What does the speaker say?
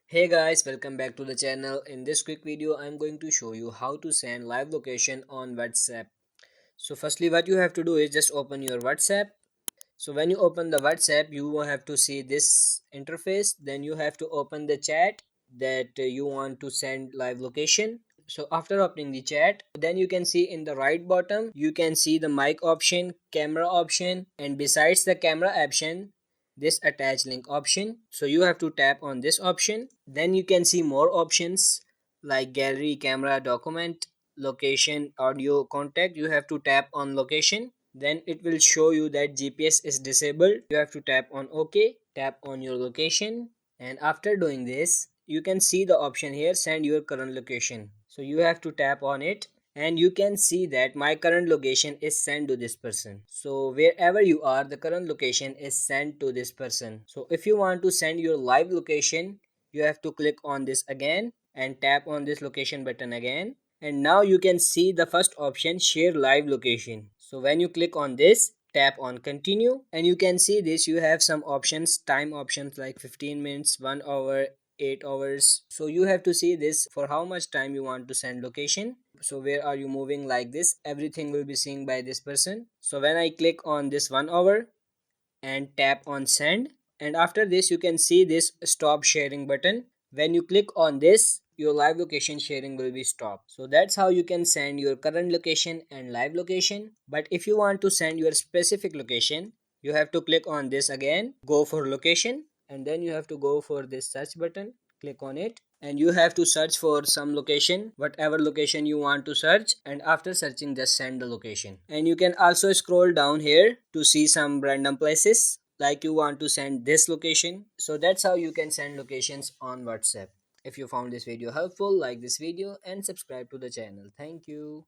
Hey guys, welcome back to the channel. In this quick video, I'm going to show you how to send live location on WhatsApp. So firstly, what you have to do is just open your WhatsApp. So when you open the WhatsApp, you will have to see this interface. Then you have to open the chat that you want to send live location. So after opening the chat, then you can see in the right bottom, you can see the mic option, camera option, and besides the camera option, this attach link option. So you have to tap on this option. Then you can see more options like gallery, camera, document, location, audio, contact. You have to tap on location. Then it will show you that GPS is disabled. You have to tap on OK, tap on your location, and after doing this you can see the option here, send your current location. So you have to tap on it and you can see that my current location is sent to this person. So wherever you are, the current location is sent to this person. So if you want to send your live location, you have to click on this again and tap on this location button again, and now you can see the first option, share live location. So when you click on this, tap on continue, and you can see this, you have some options, time options like 15 minutes, 1 hour, 8 hours. So you have to see this for how much time you want to send location. So where are you moving, like this everything will be seen by this person. So when I click on this 1 hour and tap on send, and after this you can see this stop sharing button. When you click on this, your live location sharing will be stopped. So that's how you can send your current location and live location. But if you want to send your specific location, you have to click on this again, go for location, and then you have to go for this search button, click on it, and you have to search for some location, whatever location you want to search, and after searching just send the location. And you can also scroll down here to see some random places like you want to send this location. So that's how you can send locations on WhatsApp. If you found this video helpful, like this video and subscribe to the channel. Thank you.